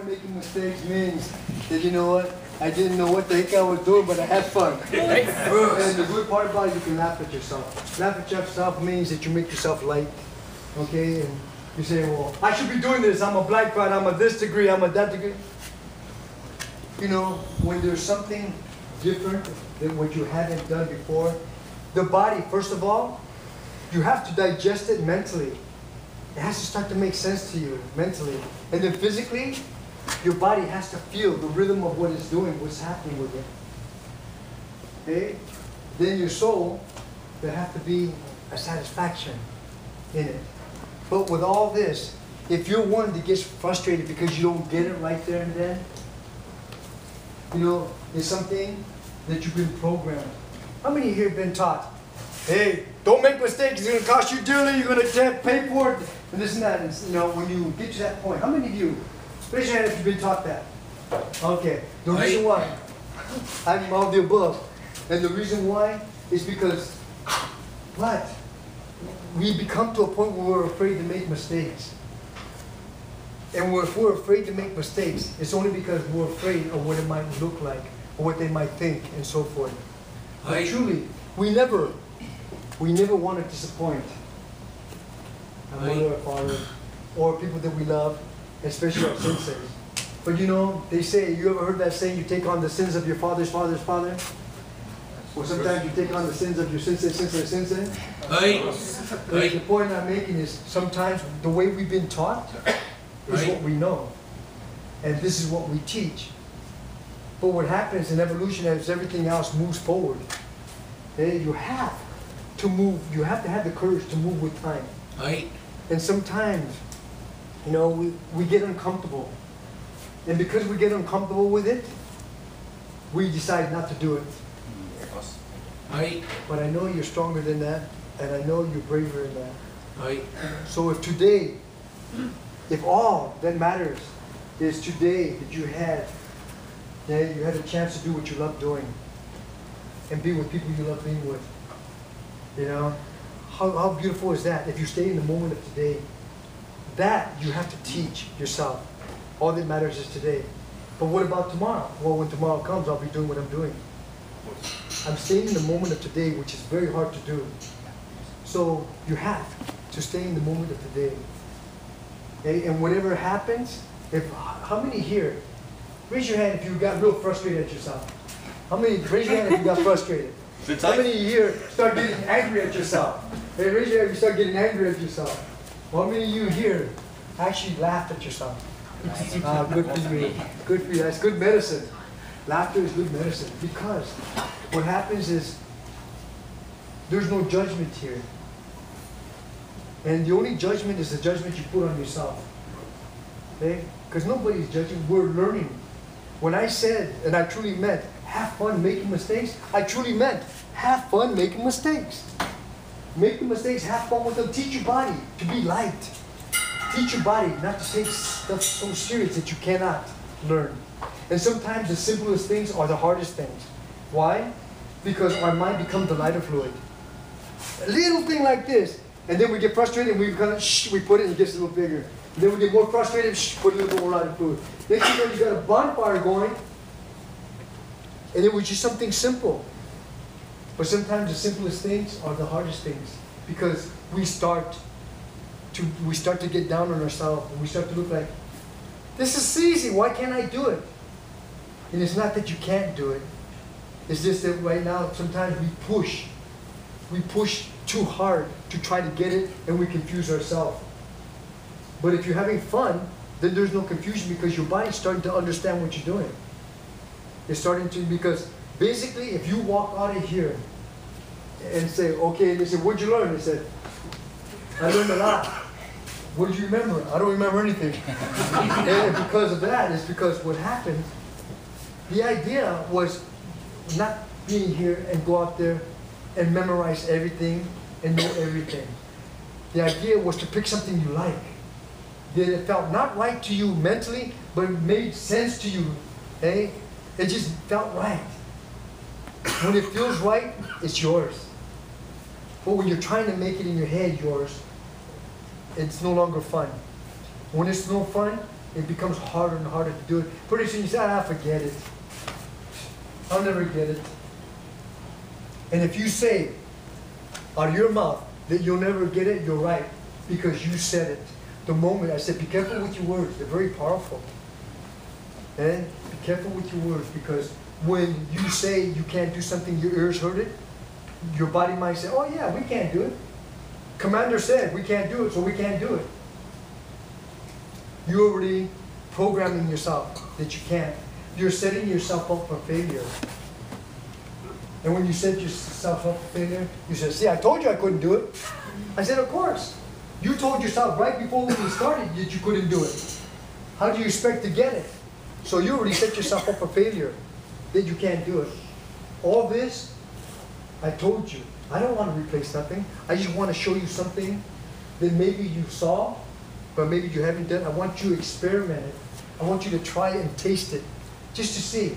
Making mistakes means that, you know what, I didn't know what the heck I was doing, but I had fun. And the good part about it, you can laugh at yourself. Laugh at yourself means that you make yourself light, okay? And you say, well, I should be doing this. I'm a black belt, I'm a this degree, I'm a that degree. You know, when there's something different than what you haven't done before, the body, first of all, you have to digest it mentally. It has to start to make sense to you mentally. And then physically, your body has to feel the rhythm of what it's doing, what's happening with it. Okay? Then your soul, there has to be a satisfaction in it. But with all this, if you're one that gets frustrated because you don't get it right there and then, you know, it's something that you've been programmed. How many here have been taught, hey, don't make mistakes, it's going to cost you dearly, you're going to pay for it, and this and that. And, you know, when you get to that point, how many of you, raise your hand if you've been taught that? Okay, the reason why, I'm all the above, and the reason why is because, what? We become to a point where we're afraid to make mistakes. And if we're afraid to make mistakes, it's only because we're afraid of what it might look like, or what they might think, and so forth. But truly, we never want to disappoint our mother or father, or people that we love, especially our senseis. But you know, they say, you ever heard that saying, you take on the sins of your father's father's father? Or sometimes you take on the sins of your sensei. The point I'm making is, sometimes the way we've been taught is what we know. And this is what we teach. But what happens in evolution as everything else moves forward, you have to move, you have to have the courage to move with time. And sometimes, you know, we get uncomfortable. And because we get uncomfortable with it, we decide not to do it. But I know you're stronger than that, and I know you're braver than that. So if today, if all that matters is today that you had a chance to do what you love doing, and be with people you love being with, you know, how beautiful is that? If you stay in the moment of today, that you have to teach yourself. All that matters is today. But what about tomorrow? Well, when tomorrow comes, I'll be doing what I'm doing. I'm staying in the moment of today, which is very hard to do. So you have to stay in the moment of today. Okay? And whatever happens, how many here, raise your hand if you got real frustrated at yourself. How many, raise your hand if you got frustrated. How many here start getting angry at yourself? Hey, raise your hand if you start getting angry at yourself. How many of you here actually laughed at yourself? Good for you. Good for you. That's good medicine. Laughter is good medicine, because what happens is there's no judgment here. And the only judgment is the judgment you put on yourself. Okay? Because nobody's judging, we're learning. When I said, and I truly meant, have fun making mistakes, I truly meant, have fun making mistakes. Make the mistakes, have fun with them. Teach your body to be light. Teach your body not to take stuff so serious that you cannot learn. And sometimes the simplest things are the hardest things. Why? Because our mind becomes the lighter fluid. A little thing like this, and then we get frustrated and we kind of, we put it and it gets a little bigger. And then we get more frustrated, put a little bit more lighter fluid. Next thing you know, you got a bonfire going, and it was just something simple. But sometimes the simplest things are the hardest things, because we start to get down on ourselves, and we start to look like, this is easy, why can't I do it? And it's not that you can't do it. It's just that right now, sometimes we push too hard to try to get it, and we confuse ourselves. But if you're having fun, then there's no confusion, because your body's starting to understand what you're doing. It's starting to, because basically, if you walk out of here and say, okay, and they say, what'd you learn? They said, I learned a lot. What did you remember? I don't remember anything. And because of that, it's because what happened, the idea was not being here and go out there and memorize everything and know everything. The idea was to pick something you like, that it felt not right to you mentally, but it made sense to you. Okay? It just felt right. When it feels right, it's yours. But when you're trying to make it in your head yours, it's no longer fun. When it's no fun, it becomes harder and harder to do it. Pretty soon you say, ah, forget it. I'll never get it. And if you say out of your mouth that you'll never get it, you're right, because you said it. The moment I said, be careful with your words, they're very powerful. And be careful with your words, because when you say you can't do something, your ears heard it, your body might say, oh yeah, we can't do it. Commander said we can't do it, so we can't do it. You're already programming yourself that you can't. You're setting yourself up for failure. And when you set yourself up for failure, you said, see, I told you I couldn't do it. I said, of course. You told yourself right before we started that you couldn't do it. How do you expect to get it? So you already set yourself up for failure, that you can't do it. All this, I told you. I don't want to replace nothing. I just want to show you something that maybe you saw, but maybe you haven't done. I want you to experiment it. I want you to try and taste it, just to see.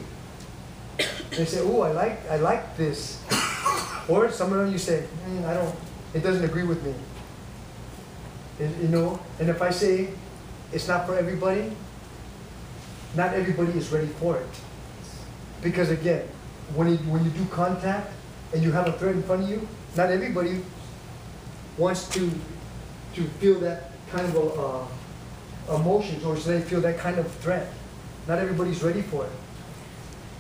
They say, oh, I like this. Or some of them you say, it doesn't agree with me. You know, and if I say it's not for everybody, not everybody is ready for it. Because again, when you do contact and you have a threat in front of you, not everybody wants to feel that kind of emotions, or they feel that kind of threat. Not everybody's ready for it.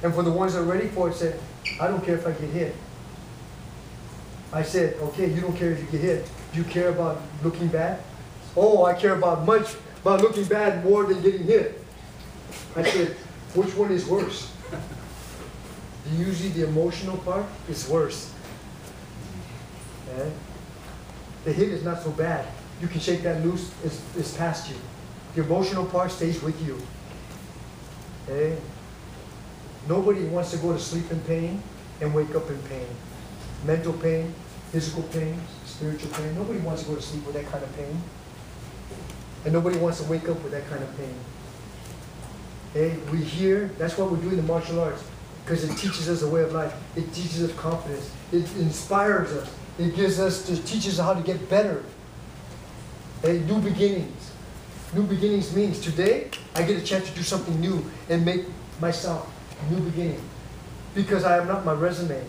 And for the ones that are ready for it, say, I don't care if I get hit. I said, okay, you don't care if you get hit. Do you care about looking bad? Oh, I care about looking bad more than getting hit. I said, which one is worse? Usually the emotional part is worse. Okay? The hit is not so bad. You can shake that loose, it's past you. The emotional part stays with you. Okay? Nobody wants to go to sleep in pain and wake up in pain. Mental pain, physical pain, spiritual pain. Nobody wants to go to sleep with that kind of pain. And nobody wants to wake up with that kind of pain. Okay? We hear, that's why we're doing the martial arts, because it teaches us a way of life. It teaches us confidence. It inspires us. It teaches us how to get better. Okay? New beginnings. New beginnings means today I get a chance to do something new and make myself a new beginning. Because I am not my resume.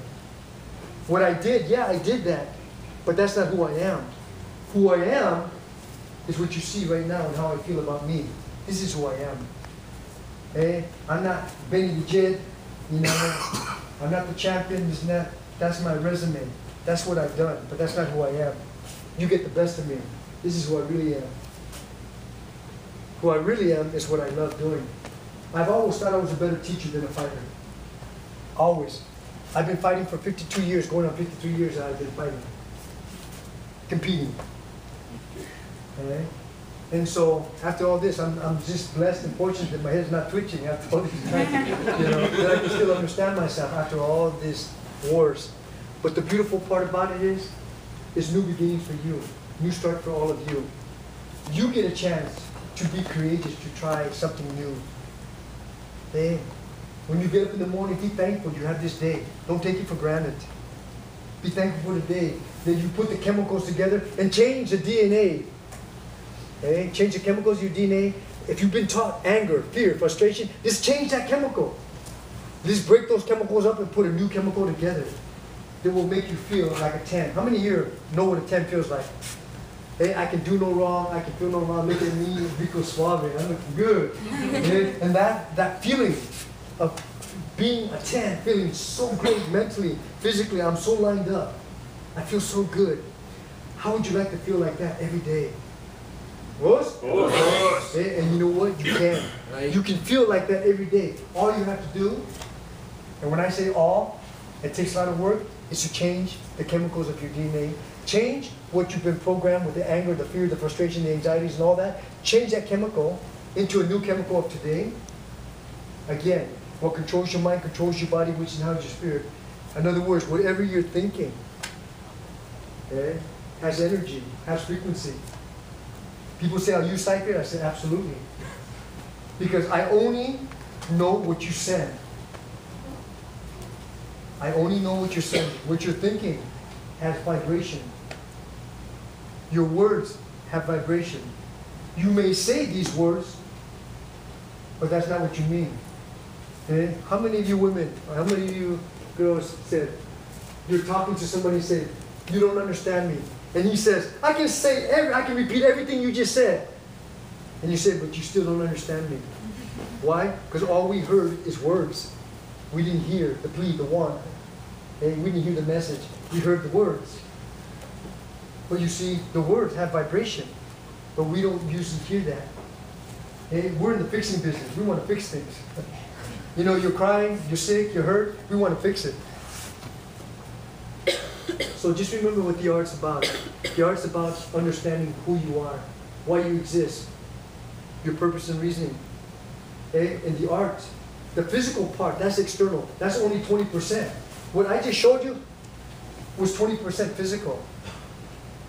What I did, yeah, I did that. But that's not who I am. Who I am is what you see right now and how I feel about me. This is who I am. Okay? I'm not Benny the Jed. You know, I'm not the champion. That's my resume. That's what I've done. But that's not who I am. You get the best of me. This is who I really am. Who I really am is what I love doing. I've always thought I was a better teacher than a fighter. Always. I've been fighting for 52 years, going on 53 years that I've been fighting. Competing. Okay? And so, after all this, I'm just blessed and fortunate that my head's not twitching after all this time. You know, that I can still understand myself after all these wars. But the beautiful part about it is new beginnings for you. New start for all of you. You get a chance to be courageous, to try something new. Okay? When you get up in the morning, be thankful you have this day. Don't take it for granted. Be thankful for the day that you put the chemicals together and change the DNA. Okay? Change the chemicals of your DNA. If you've been taught anger, fear, frustration, just change that chemical. Just break those chemicals up and put a new chemical together that will make you feel like a 10. How many here know what a 10 feels like? Hey, I can do no wrong, I can feel no wrong, look at me, Rico Suave, I'm looking good. Okay? And that feeling of being a 10, feeling so great mentally, physically, I'm so lined up. I feel so good. How would you like to feel like that every day? Boss? Okay? And you know what? You can. Right. You can feel like that every day. All you have to do, and when I say all, it takes a lot of work, is to change the chemicals of your DNA. Change what you've been programmed with, the anger, the fear, the frustration, the anxieties, and all that. Change that chemical into a new chemical of today. Again, what controls your mind controls your body, which inhabits your spirit. In other words, whatever you're thinking, okay, has energy, has frequency. People say, are you psychic? I said, absolutely. Because I only know what you send. I only know what you're saying. What you're thinking has vibration. Your words have vibration. You may say these words, but that's not what you mean. Okay? How many of you women, or how many of you girls said, you're talking to somebody and say, you don't understand me. And he says, I can repeat everything you just said. And you say, but you still don't understand me. Why? Because all we heard is words. We didn't hear the plea, the want. And we didn't hear the message. We heard the words. But you see, the words have vibration. But we don't usually hear that. Okay? We're in the fixing business. We want to fix things. You know, you're crying, you're sick, you're hurt. We want to fix it. So just remember what the art's about. The art's about understanding who you are, why you exist, your purpose and reasoning. Okay? And the art, the physical part, that's external. That's only 20%. What I just showed you was 20% physical.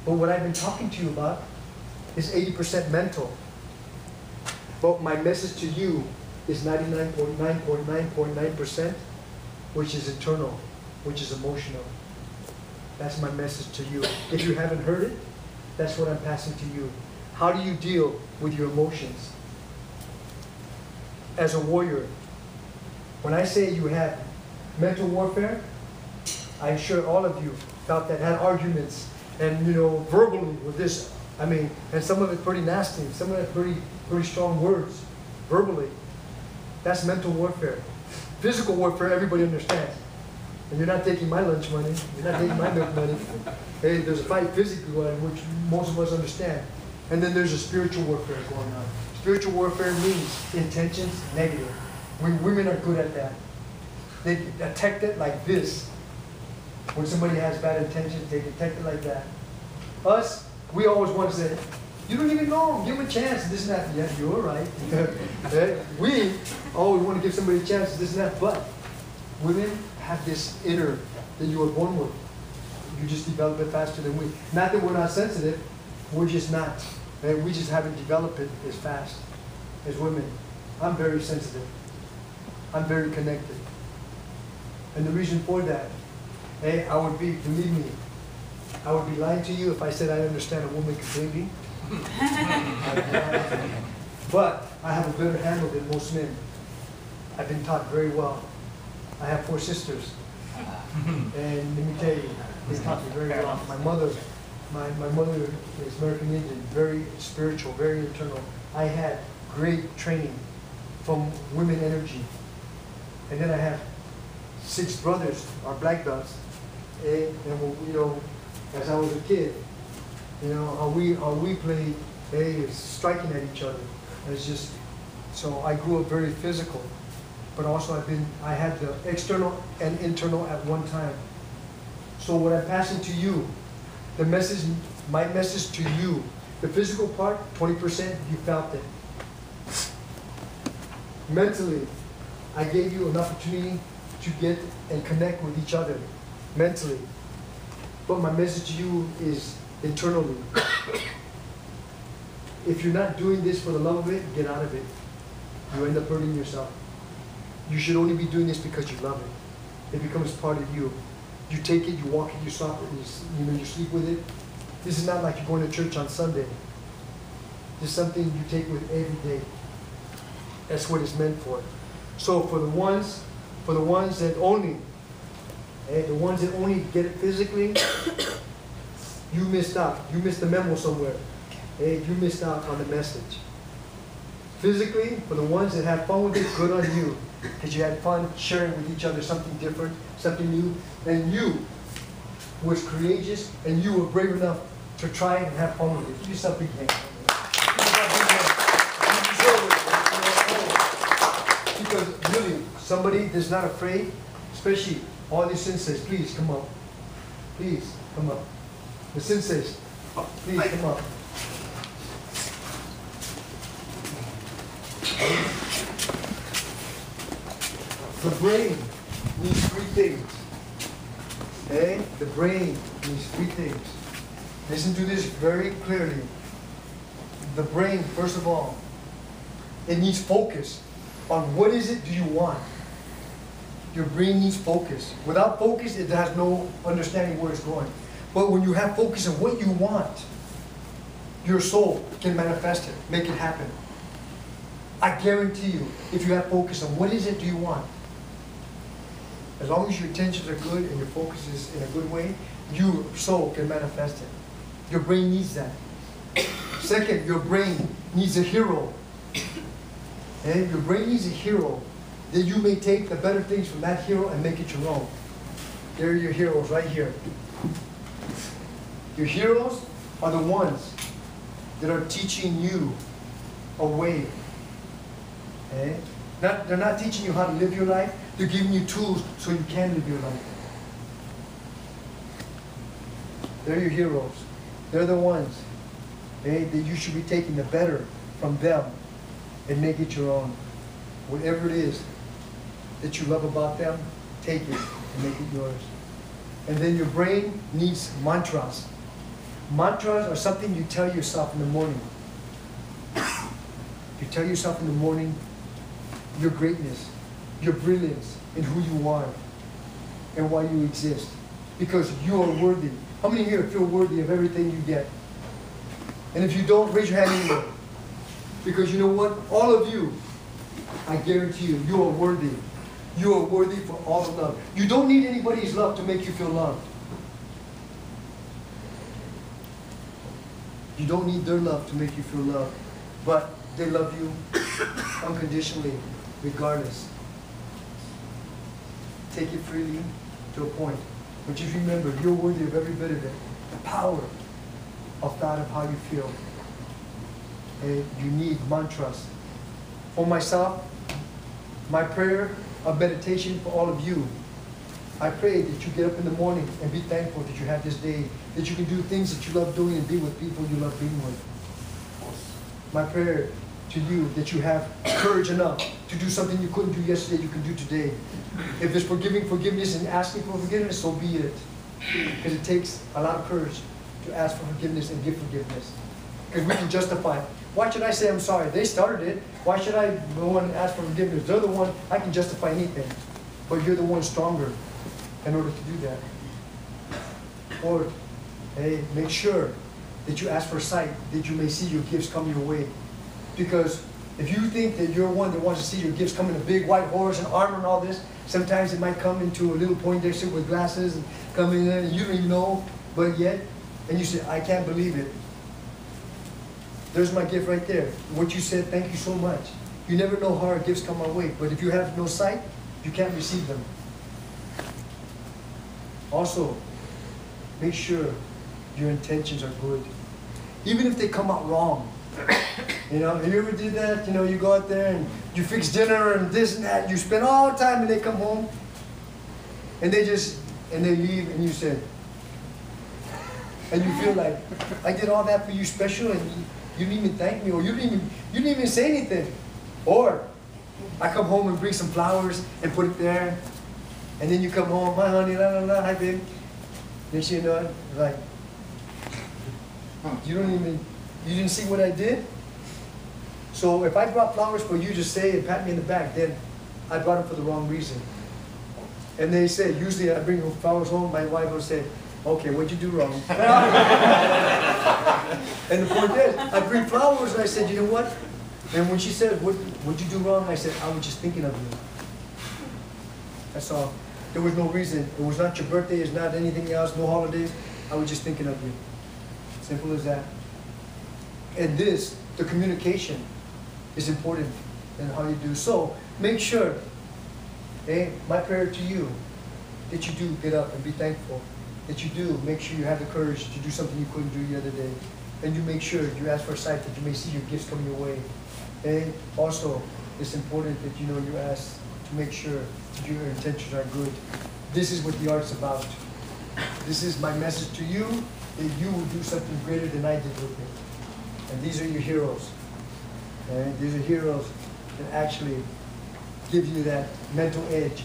But what I've been talking to you about is 80% mental. But my message to you is 99.9.9.9%, which is internal, which is emotional. That's my message to you. If you haven't heard it, that's what I'm passing to you. How do you deal with your emotions? As a warrior, when I say you have mental warfare, I'm sure all of you felt that, had arguments, and verbally with this, and some of it pretty nasty, some of it pretty strong words, verbally. That's mental warfare. Physical warfare, everybody understands. And you're not taking my lunch money, you're not taking my milk money. Hey, there's a fight physically going on, which most of us understand. And then there's a spiritual warfare going on. Spiritual warfare means intentions negative. Women are good at that. They detect it like this. When somebody has bad intentions, they detect it like that. Us, we always want to say, you don't even know them, give them a chance, this and that. Yeah, you're right. We always want to give somebody a chance, this and that. But women have this inner that you were born with. You just develop it faster than we. Not that we're not sensitive, we're just not. We just haven't developed it as fast as women. I'm very sensitive. I'm very connected. And the reason for that, I would be, believe me, I would be lying to you if I said I understand a woman completely. But I have a better handle than most men. I've been taught very well. I have 4 sisters. And let me tell you, they taught me very well. My mother is American Indian, very spiritual, very internal. I had great training from women energy. And then I have 6 brothers, our black belts. And as I was a kid, how we played, striking at each other. And it's just, so I grew up very physical. But also I had the external and internal at one time. So what I'm passing to you, my message to you, the physical part, 20%, you felt it. Mentally, I gave you an opportunity to get and connect with each other, mentally. But my message to you is internally. If you're not doing this for the love of it, get out of it. You end up hurting yourself. You should only be doing this because you love it. It becomes part of you. You take it, you walk it, you stop it, you sleep with it. This is not like you're going to church on Sunday. This is something you take with every day. That's what it's meant for. So for the ones that only get it physically, you missed out. You missed the memo somewhere. You missed out on the message. Physically, for the ones that have fun with it, good on you. Because you had fun sharing with each other something different, something new. And you was courageous, and you were brave enough to try and have fun with it. Give yourself a big hand. Because really, somebody that's not afraid, especially all these senseis, please come up. Please come up. The senseis, please come up. The brain needs 3 things. Okay? The brain needs 3 things. Listen to this very clearly. The brain, first of all, it needs focus on what is it do you want. Your brain needs focus. Without focus, it has no understanding where it's going. But when you have focus on what you want, your soul can manifest it, make it happen. I guarantee you, if you have focus on what is it do you want, as long as your intentions are good and your focus is in a good way, your soul can manifest it. Your brain needs that. Second, your brain needs a hero. And your brain needs a hero that you may take the better things from that hero and make it your own. There are your heroes right here. Your heroes are the ones that are teaching you a way. Okay? They're not teaching you how to live your life. They're giving you tools so you can live your life. They're your heroes. They're the ones, okay, that you should be taking the better from them and make it your own. Whatever it is that you love about them, take it and make it yours. And then your brain needs mantras. Mantras are something you tell yourself in the morning. You tell yourself in the morning your greatness, your brilliance, and who you are, and why you exist. Because you are worthy. How many here feel worthy of everything you get? And if you don't, raise your hand anyway. Because you know what? All of you, I guarantee you, you are worthy. You are worthy for all the love. You don't need anybody's love to make you feel loved. You don't need their love to make you feel loved. But they love you unconditionally, regardless. Take it freely to a point. But just remember, you're worthy of every bit of it. The power of thought of how you feel. And you need mantras. For myself, my prayer of meditation for all of you, I pray that you get up in the morning and be thankful that you have this day, that you can do things that you love doing and be with people you love being with. My prayer to you that you have courage enough to do something you couldn't do yesterday, you can do today. If it's forgiveness and asking for forgiveness, so be it. Because it takes a lot of courage to ask for forgiveness and give forgiveness. Because we can justify it. Why should I say I'm sorry? They started it. Why should I be the one to ask for forgiveness? They're the one, I can justify anything. But you're the one stronger in order to do that. Or, hey, make sure that you ask for sight, that you may see your gifts come your way. Because if you think that you're one that wants to see your gifts come in a big white horse and armor and all this, sometimes it might come into a little Poindexter with glasses and come in there and you don't even know, but yet, and you say, I can't believe it. There's my gift right there. What you said, thank you so much. You never know how our gifts come our way, but if you have no sight, you can't receive them. Also, make sure your intentions are good. Even if they come out wrong. You know, have you ever did that? You know, you go out there and you fix dinner and this and that, you spend all the time and they come home and they leave and you say, and you feel like, I did all that for you special and you didn't even thank me, or you didn't even say anything. Or I come home and bring some flowers and put it there, and then you come home, hi honey, la la la, hi babe. Then you know, like, you didn't see what I did? So if I brought flowers for you to say and pat me in the back, then I brought them for the wrong reason. And they say, usually I bring flowers home, my wife will say, okay, what'd you do wrong? And the point is, I bring flowers and I said, you know what? And when she said, what'd you do wrong? I said, I was just thinking of you. That's all. There was no reason. It was not your birthday, it's not anything else, no holidays. I was just thinking of you. Simple as that. And this, the communication, is important in how you do. So make sure, my prayer to you, that you do get up and be thankful. That you do make sure you have the courage to do something you couldn't do the other day. And you make sure you ask for sight that you may see your gifts coming your way. And also, it's important that you ask to make sure that your intentions are good. This is what the art's about. This is my message to you, that you will do something greater than I did with it. And these are your heroes. And these are heroes that actually give you that mental edge,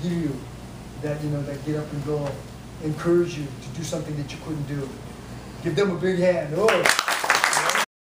give you that, that get up and go, encourage you to do something that you couldn't do. Give them a big hand. Oh.